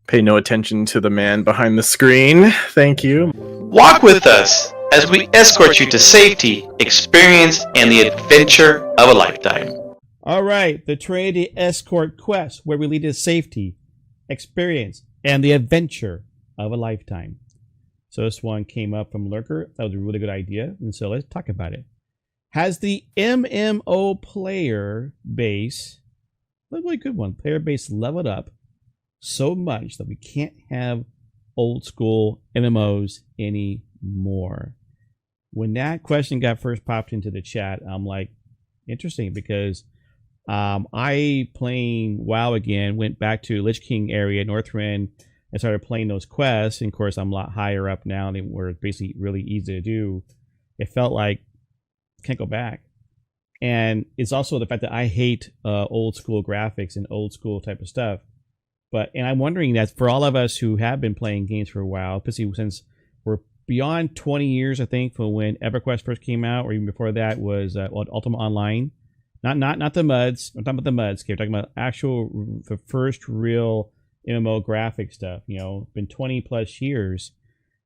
Pay no attention to the man behind the screen. Thank you. Walk with us as we escort you to safety, experience, and the adventure of a lifetime. All right, the Trinity Escort quest, where we lead to safety, experience, and the adventure of a lifetime. So this one came up from Lurker. That was a really good idea, and so let's talk about it. Has the MMO player base, a really good one, player base leveled up so much that we can't have old school MMOs anymore? When that question got first popped into the chat, I'm like, interesting, because I playing WoW again, went back to Lich King area, Northrend, and started playing those quests. And of course, I'm a lot higher up now. They were basically really easy to do. It felt like can't go back. And it's also the fact that I hate old school graphics and old school type of stuff. And I'm wondering that for all of us who have been playing games for a while, especially since we're beyond 20 years, I think, from when EverQuest first came out, or even before that was Ultima Online. Not the MUDs. I'm talking about the MUDs. Okay, we're talking about the first real MMO graphic stuff. You know, it's been 20 plus years,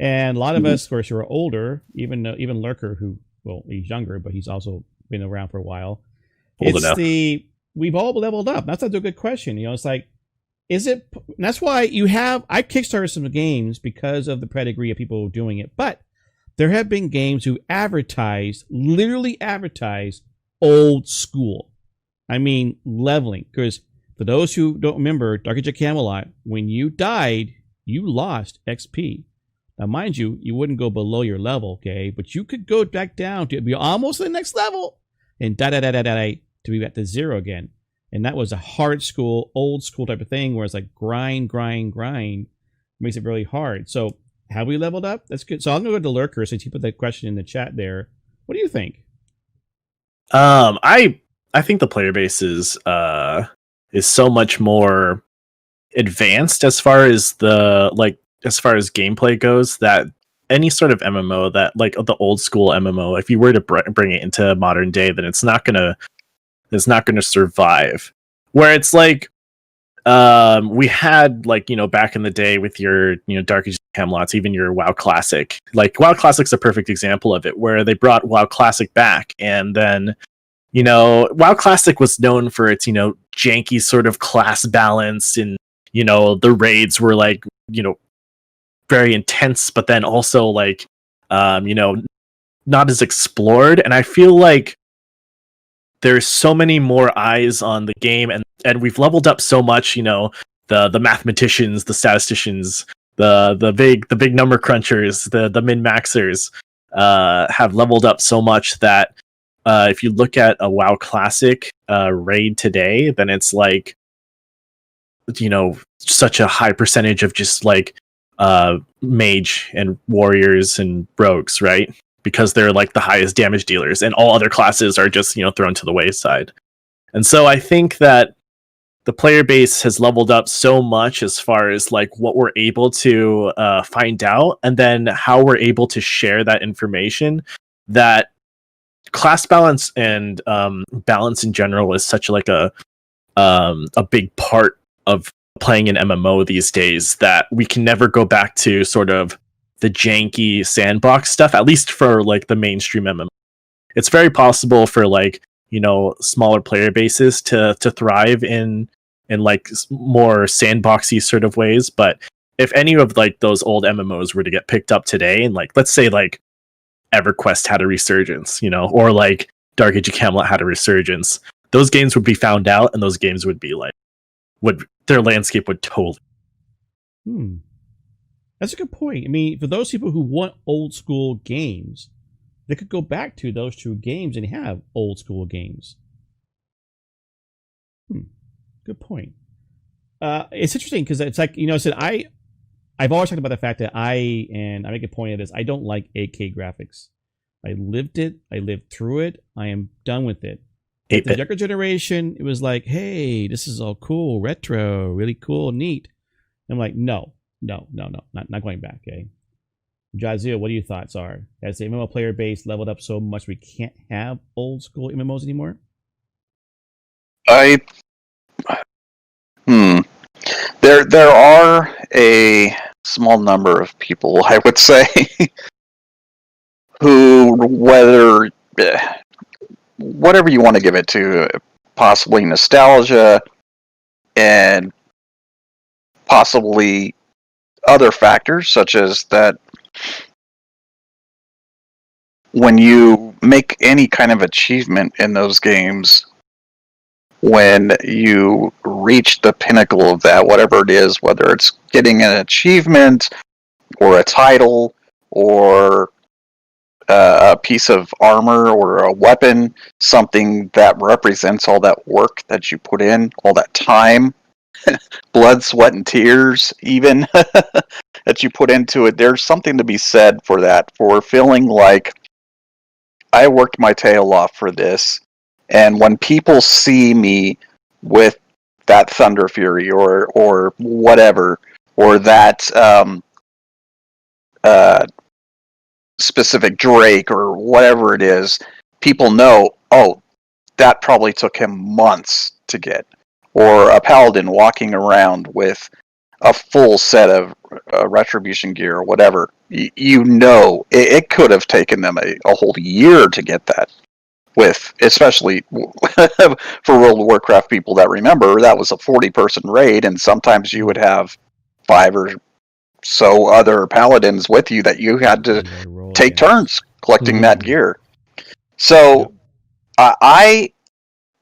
and a lot of us, of course, who are older, even Lurker, who, well, he's younger, but he's also been around for a while. We've all leveled up. That's a good question. You know, it's like, is it? That's why I kickstarted some games because of the pedigree of people doing it. But there have been games who literally advertise old school. I mean, leveling. Because for those who don't remember, Dark Age of Camelot, when you died, you lost XP. Now, mind you, you wouldn't go below your level, okay? But you could go back down to be almost the next level and to be back to zero again. And that was a hard school, old school type of thing where it's like grind. Makes it really hard. So have we leveled up? That's good. So I'm going to go to Lurker since you put that question in the chat there. What do you think? I think the player base is so much more advanced as far as gameplay goes, that any sort of MMO that, like the old school MMO, if you were to bring it into modern day, then it's not gonna survive. Where it's like we had, like, you know, back in the day with your, you know, Dark Age Camelots, even your WoW Classic. Like WoW Classic's a perfect example of it, where they brought WoW Classic back, and then, you know, WoW Classic was known for its, you know, janky sort of class balance, and, you know, the raids were like, you know, very intense, but then also like you know, not as explored. And I feel like there's so many more eyes on the game, and we've leveled up so much. You know, the mathematicians, the statisticians, the big number crunchers, the min maxers have leveled up so much that if you look at a WoW Classic raid today, then it's like, you know, such a high percentage of just like mage and warriors and rogues, right? Because they're like the highest damage dealers, and all other classes are just, you know, thrown to the wayside. And so I think that the player base has leveled up so much as far as like what we're able to find out, and then how we're able to share that information, that class balance and balance in general is such like a big part of playing an MMO these days, that we can never go back to sort of the janky sandbox stuff, at least for like the mainstream MMO. It's very possible for, like, you know, smaller player bases to thrive in like more sandboxy sort of ways. But if any of like those old MMOs were to get picked up today, and like, let's say like EverQuest had a resurgence, you know, or like Dark Age of Camelot had a resurgence, those games would be found out, and those games would be like, their landscape would totally. That's a good point. I mean, for those people who want old school games, they could go back to those two games and have old school games. Good point. It's interesting because it's like, you know, I said I've always talked about the fact that I make a point of this. I don't like 8K graphics. I lived it. I lived through it. I am done with it. The younger generation, it was like, hey, this is all cool, retro, really cool, neat. I'm like, no, not going back. Okay, Jazeel, what do your thoughts are? Has the MMO player base leveled up so much we can't have old school MMOs anymore? There There are a small number of people, I would say, who, whatever you want to give it to, possibly nostalgia and possibly other factors, such as that when you make any kind of achievement in those games, when you reach the pinnacle of that, whatever it is, whether it's getting an achievement or a title or a piece of armor or a weapon, something that represents all that work that you put in, all that time, blood, sweat, and tears, even that you put into it. There's something to be said for that, for feeling like I worked my tail off for this. And when people see me with that Thunder Fury or whatever, or that specific Drake or whatever it is, people know, oh, that probably took him months to get. Or a paladin walking around with a full set of retribution gear or whatever. You know, it could have taken them a whole year to get that. With, especially for World of Warcraft people that remember, that was a 40-person raid, and sometimes you would have 5 or so other paladins with you that you had to take turns collecting that gear. So I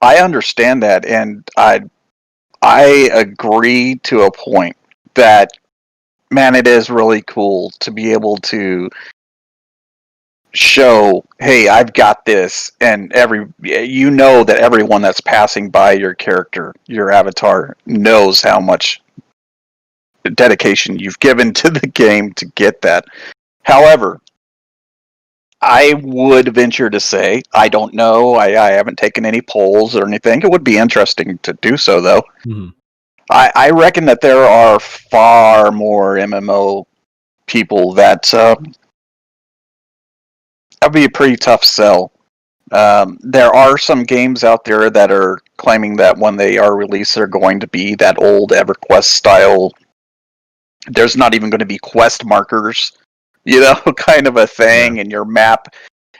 understand that, and I agree to a point that, man, it is really cool to be able to show, hey, I've got this, and you know that everyone that's passing by your character, your avatar, knows how much dedication you've given to the game to get that. However, I would venture to say, I don't know, I haven't taken any polls or anything. It would be interesting to do so, though. Mm-hmm. I reckon that there are far more MMO people that that'd be a pretty tough sell. There are some games out there that are claiming that when they are released, they're going to be that old EverQuest style. There's not even going to be quest markers, kind of a thing, and your map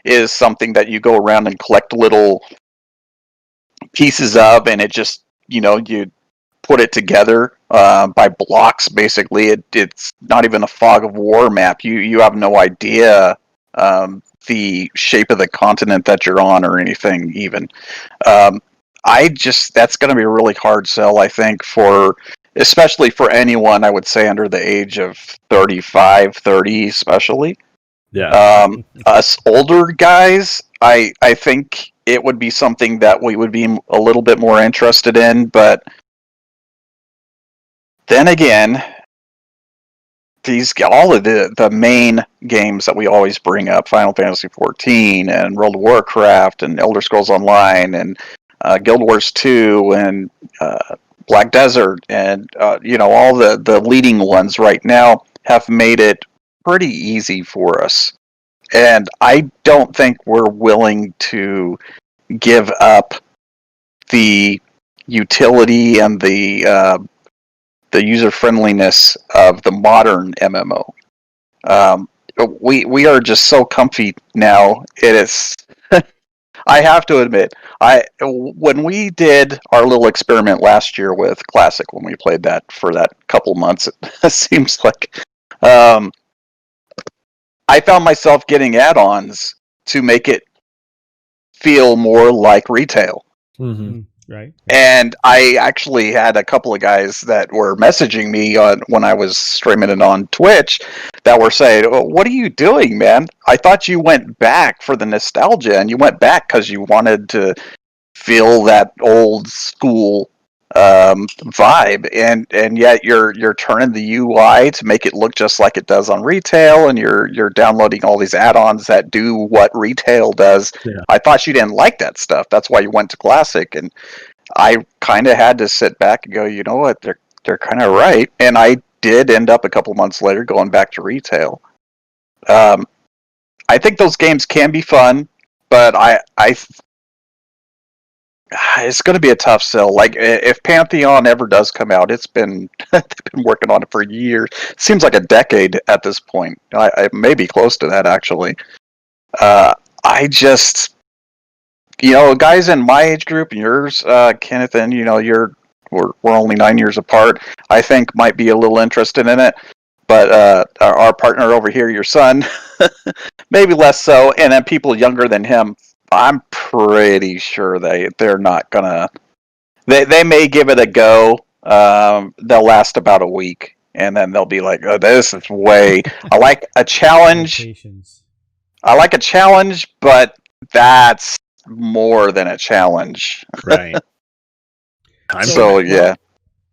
is something that you go around and collect little pieces of, and it just, you put it together by blocks, basically. It's not even a fog of war map. You have no idea the shape of the continent that you're on or anything, even. That's going to be a really hard sell, I think, especially for anyone, I would say, under the age of 35, 30 especially. Yeah. Us older guys, I think it would be something that we would be a little bit more interested in, but then again, all of the main games that we always bring up, Final Fantasy XIV and World of Warcraft and Elder Scrolls Online and Guild Wars 2 and Black Desert and all the leading ones right now have made it pretty easy for us. And I don't think we're willing to give up the utility and the user friendliness of the modern MMO. We are just so comfy now. It is. I have to admit, when we did our little experiment last year with Classic, when we played that for that couple months, it seems like I found myself getting add-ons to make it feel more like retail. Mm-hmm. Right. And I actually had a couple of guys that were messaging me when I was streaming it on Twitch that were saying, oh, what are you doing, man? I thought you went back for the nostalgia, and you went back because you wanted to feel that old school vibe, and yet you're turning the UI to make it look just like it does on retail, and you're downloading all these add-ons that do what retail does. Yeah. I thought you didn't like that stuff. That's why you went to Classic, and I kind of had to sit back and go, you know what, they're kind of right, and I did end up a couple months later going back to retail. I think those games can be fun, but it's going to be a tough sell. Like if Pantheon ever does come out, it's been they've been working on it for years. Seems like a decade at this point. I may be close to that actually. I just, guys in my age group and yours, Kenneth, and we're only 9 years apart. I think might be a little interested in it, but our partner over here, your son, maybe less so. And then people younger than him, I'm pretty sure they're not gonna. They may give it a go. They'll last about a week, and then they'll be like, "Oh, this is way." I like a challenge. Patience. I like a challenge, but that's more than a challenge. Right. So yeah.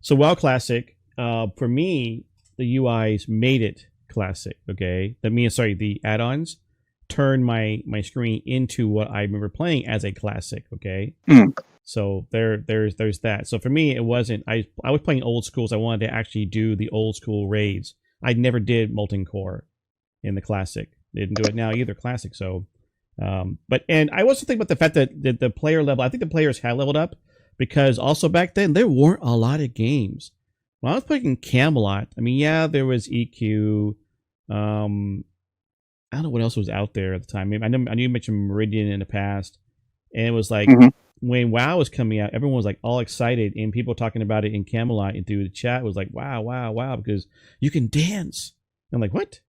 So WoW Classic, for me, the UIs made it classic. Okay, the add-ons turned my screen into what I remember playing as a classic. Okay, so there's that. So for me, it wasn't. I was playing old schools. I wanted to actually do the old school raids. I never did Molten Core in the classic. They didn't do it now either, classic. So, and I also think about the fact that the player level. I think the players had leveled up because also back then there weren't a lot of games. When I was playing Camelot, I mean, yeah, there was EQ. I don't know what else was out there at the time. I knew you mentioned Meridian in the past, and it was like when WoW was coming out, everyone was like all excited, and people talking about it in Camelot and through the chat was like, wow, because you can dance. And I'm like, what?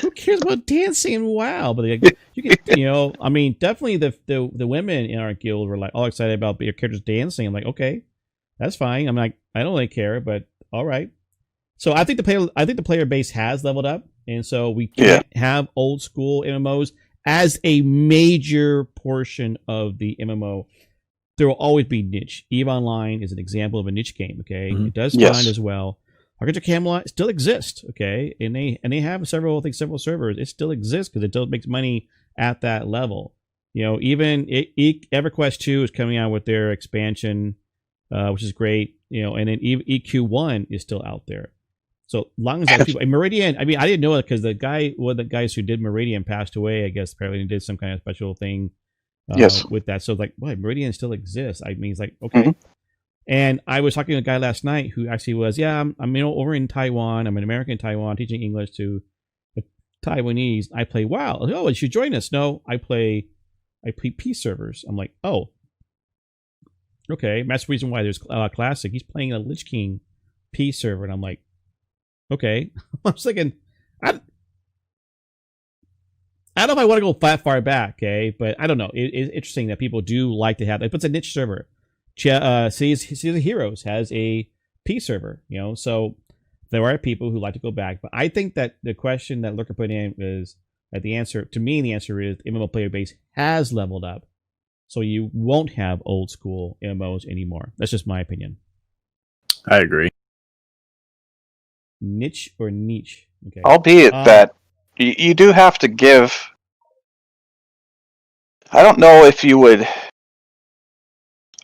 Who cares about dancing in WoW? But like, you can, I mean, definitely the women in our guild were like all excited about your characters dancing. I'm like, okay, that's fine. I'm like, I don't really care, but all right. So I think the player base has leveled up, and so we can't have old school MMOs as a major portion of the MMO. There will always be niche. EVE Online is an example of a niche game. Okay, it does fine as well. Architect of Camelot still exists. Okay, and they have several servers. It still exists because it still makes money at that level. Even EverQuest 2 is coming out with their expansion, which is great. And then EQ1 is still out there. So long as people, Meridian, I mean, I didn't know it because one of the guys who did Meridian passed away. I guess apparently he did some kind of special thing with that. So like, what, Meridian still exists? I mean, it's like, okay. And I was talking to a guy last night who actually was, I'm over in Taiwan. I'm an American in Taiwan teaching English to Taiwanese. I play WoW. Oh, you should join us. No, I play peace servers. I'm like, oh, okay. That's the reason why there's Classic. He's playing a Lich King peace server, and I'm like, okay. I was thinking, I don't know if I want to go that far back, okay? But I don't know. It's interesting that people do like to have it. It's a niche server. Cities of Heroes has a P server, so there are people who like to go back. But I think that the question that Lurker put in is that the answer is the MMO player base has leveled up, so you won't have old school MMOs anymore. That's just my opinion. I agree. Niche or niche? Okay. Albeit that you do have to give. I don't know if you would.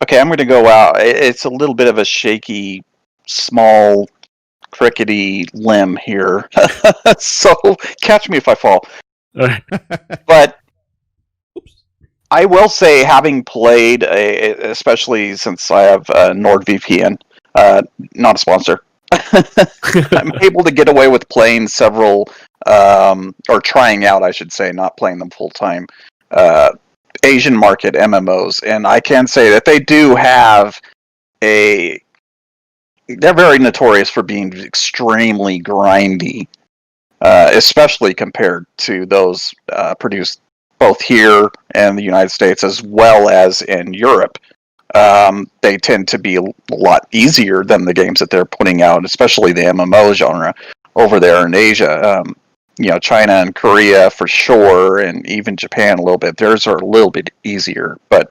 Okay, I'm going to go out. It's a little bit of a shaky, small, crickety limb here. So catch me if I fall. But I will say, having played, especially since I have NordVPN, not a sponsor, I'm able to get away with playing several, or trying out, I should say, not playing them full time, Asian market MMOs, and I can say that they do have they're very notorious for being extremely grindy, especially compared to those produced both here in the United States as well as in Europe. They tend to be a lot easier than the games that they're putting out, especially the MMO genre over there in Asia. China and Korea for sure, and even Japan a little bit. Theirs are a little bit easier, but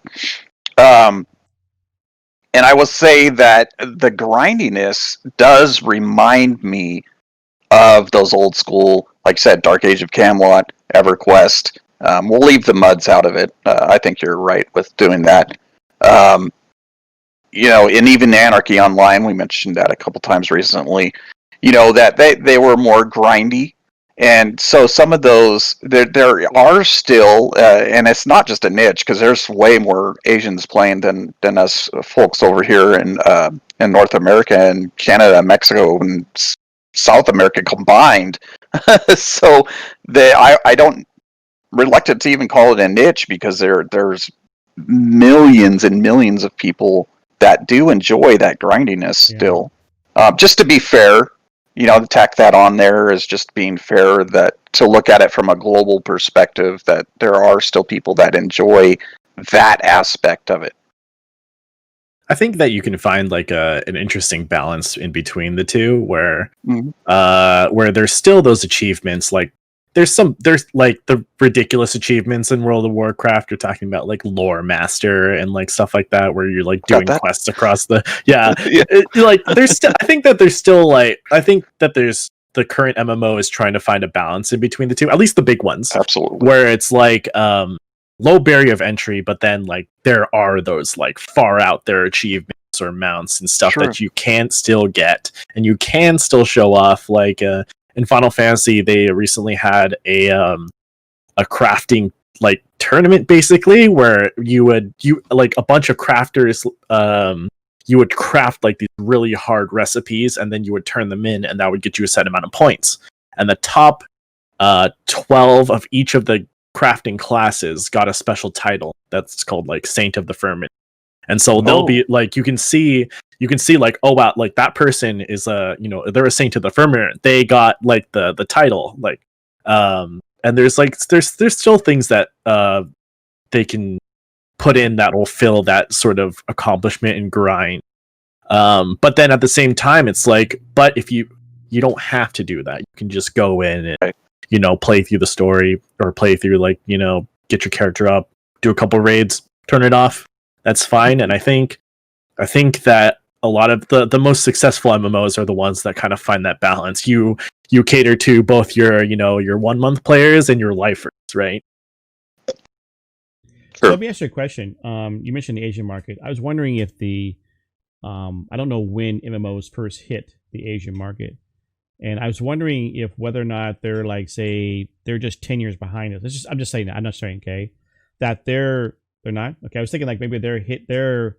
and I will say that the grindiness does remind me of those old school, like I said, Dark Age of Camelot, EverQuest. We'll leave the MUDs out of it. I think you're right with doing that. And even Anarchy Online, we mentioned that a couple times recently. That they were more grindy. And so some of those, there are still, and it's not just a niche, because there's way more Asians playing than us folks over here in North America and Canada, Mexico, and South America combined. So I don't reluctant to even call it a niche, because there's millions and millions of people that do enjoy that grindiness still. Just to be fair, to tack that on there is just being fair, that to look at it from a global perspective, that there are still people that enjoy that aspect of it. I think that you can find like an interesting balance in between the two, where where there's still those achievements. Like there's like the ridiculous achievements in World of Warcraft. You're talking about like lore master and like stuff like that, where you're like doing quests across the like there's I think that there's the current MMO is trying to find a balance in between the two, at least the big ones. Absolutely. Where it's like low barrier of entry, but then like there are those like far out there achievements or mounts and stuff that you can still get and you can still show off. Like in Final Fantasy, they recently had a crafting like tournament, basically, where you like a bunch of crafters you would craft like these really hard recipes, and then you would turn them in, and that would get you a set amount of points. And the top 12 of each of the crafting classes got a special title that's called like Saint of the Firmament. And so they'll be like, you can see like, oh wow, like that person is they're a Saint of the Firmament. They got like the title, like and there's still things that they can put in that will fill that sort of accomplishment and grind. But then at the same time, it's like, but if you don't have to do that. You can just go in and play through the story, or play through like get your character up, do a couple raids, turn it off. That's fine. And I think that a lot of the most successful MMOs are the ones that kind of find that balance. You cater to both your your 1 month players and your lifers, right? So let me ask you a question. You mentioned the Asian market. I was wondering if I don't know when MMOs first hit the Asian market, and I was wondering if whether or not they're like, say, they're just 10 years behind us. I'm just saying that. I'm not saying, okay, that they're not. Okay, I was thinking like maybe they're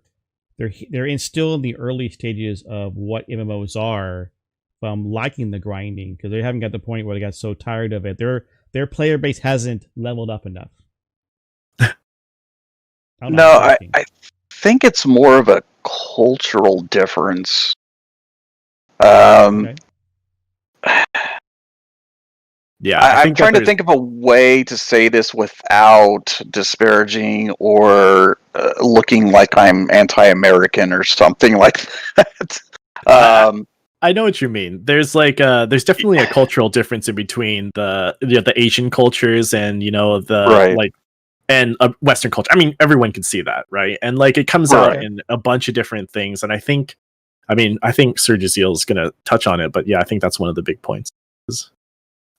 still in the early stages of what MMOs are, from liking the grinding, because they haven't got the point where they got so tired of it. Their player base hasn't leveled up enough. I think it's more of a cultural difference. Okay. Yeah, I'm trying to think of a way to say this without disparaging or looking like I'm anti-American or something like that. I know what you mean. There's like there's definitely a cultural difference in between the Asian cultures and like and Western culture. I mean, everyone can see that, right? And like it comes out in a bunch of different things. And I think Sir Jaziel is going to touch on it, but yeah, I think that's one of the big points.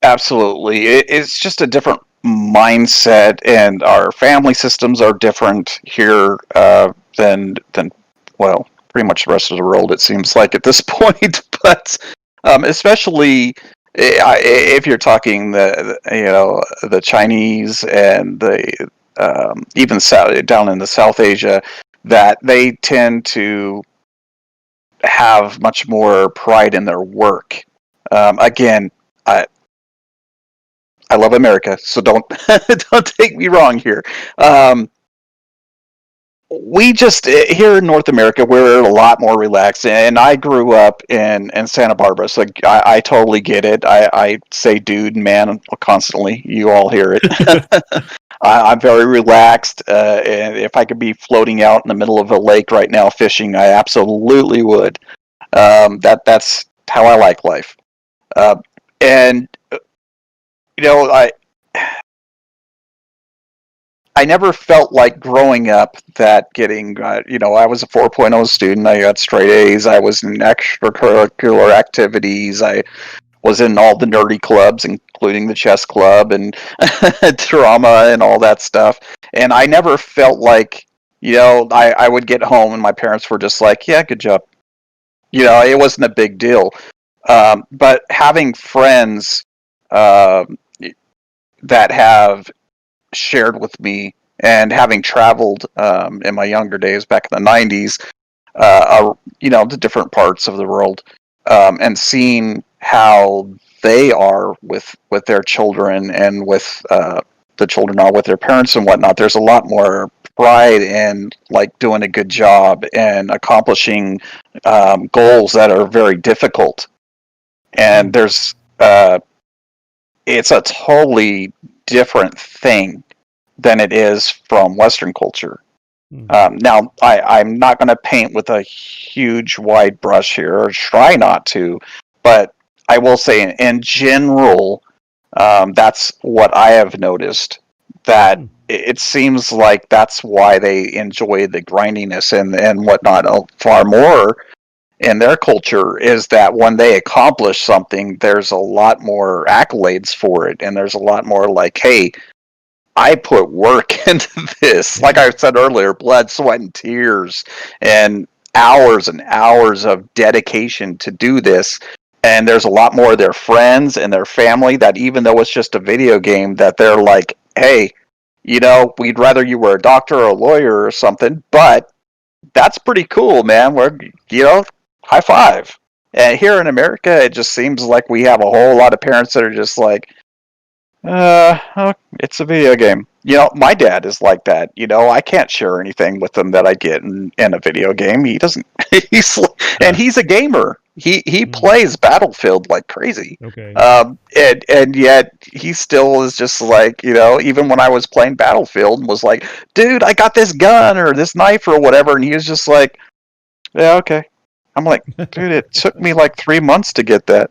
Absolutely. It's just a different mindset, and our family systems are different here than well, pretty much the rest of the world, it seems like at this point. But especially if you're talking the Chinese and the even down in the South Asia, that they tend to have much more pride in their work. Again, I love America, so don't take me wrong here. We just here in North America, we're a lot more relaxed, and I grew up in Santa Barbara, so I totally get it. I say dude and man constantly. You all hear it. I'm very relaxed, and if I could be floating out in the middle of a lake right now fishing, I absolutely would. That's how I like life, and I never felt like growing up that getting, I was a 4.0 student. I got straight A's. I was in extracurricular activities. I was in all the nerdy clubs, including the chess club and drama and all that stuff. And I never felt like, I would get home and my parents were just like, yeah, good job. It wasn't a big deal. But having friends um, that have shared with me, and having traveled in my younger days back in the 90s, to different parts of the world, and seeing how they are with their children, and with the children are with their parents and whatnot. There's a lot more pride in like doing a good job and accomplishing goals that are very difficult. And there's it's a totally different thing than it is from Western culture. Now, I'm not going to paint with a huge wide brush here, or try not to, but I will say in general, that's what I have noticed. That it seems like that's why they enjoy the grindiness and whatnot far more in their culture, is that when they accomplish something, there's a lot more accolades for it, and there's a lot more like, hey, I put work into this. Like I said earlier, blood, sweat, and tears, and hours of dedication to do this. And there's a lot more of their friends and their family that, even though it's just a video game, that they're like, hey, we'd rather you were a doctor or a lawyer or something, but that's pretty cool, man. High five. And here in America, it just seems like we have a whole lot of parents that are just like, it's a video game. My dad is like that. I can't share anything with him that I get in a video game. He doesn't. And he's a gamer. He plays Battlefield like crazy. Okay. And yet he still is just like, even when I was playing Battlefield, was like, dude, I got this gun or this knife or whatever, and he was just like, yeah, okay. I'm like, dude, it took me like 3 months to get that.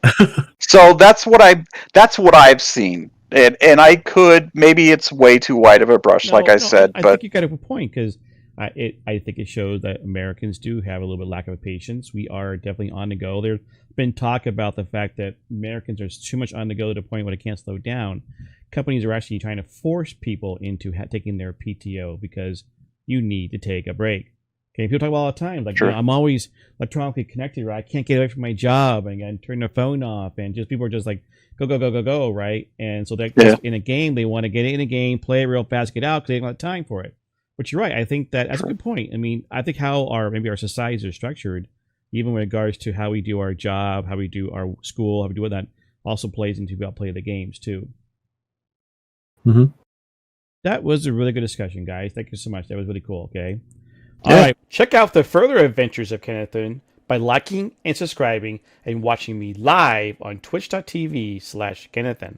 So that's what I've seen. And I could, maybe it's way too wide of a brush, like I said. I but think you got a point, because I think it shows that Americans do have a little bit lack of patience. We are definitely on the go. There's been talk about the fact that Americans are too much on the go to the point where they can't slow down. Companies are actually trying to force people into taking their PTO because you need to take a break. Okay, people talk about all the time, like, Sure. I'm always electronically connected, right? I can't get away from my job, and turn their phone off, and just people are just like, go, right? And so that in a game, they want to get it in a game, play it real fast, get out, because they don't have time for it. But you're right. I think that's a good point. I mean, I think how our societies are structured, even with regards to how we do our job, how we do our school, how we do that, also plays into how we play the games too. Mm-hmm. That was a really good discussion, guys. Thank you so much. That was really cool. Okay. All right. Check out the further adventures of Kennethan by liking and subscribing and watching me live on twitch.tv/Kennethan.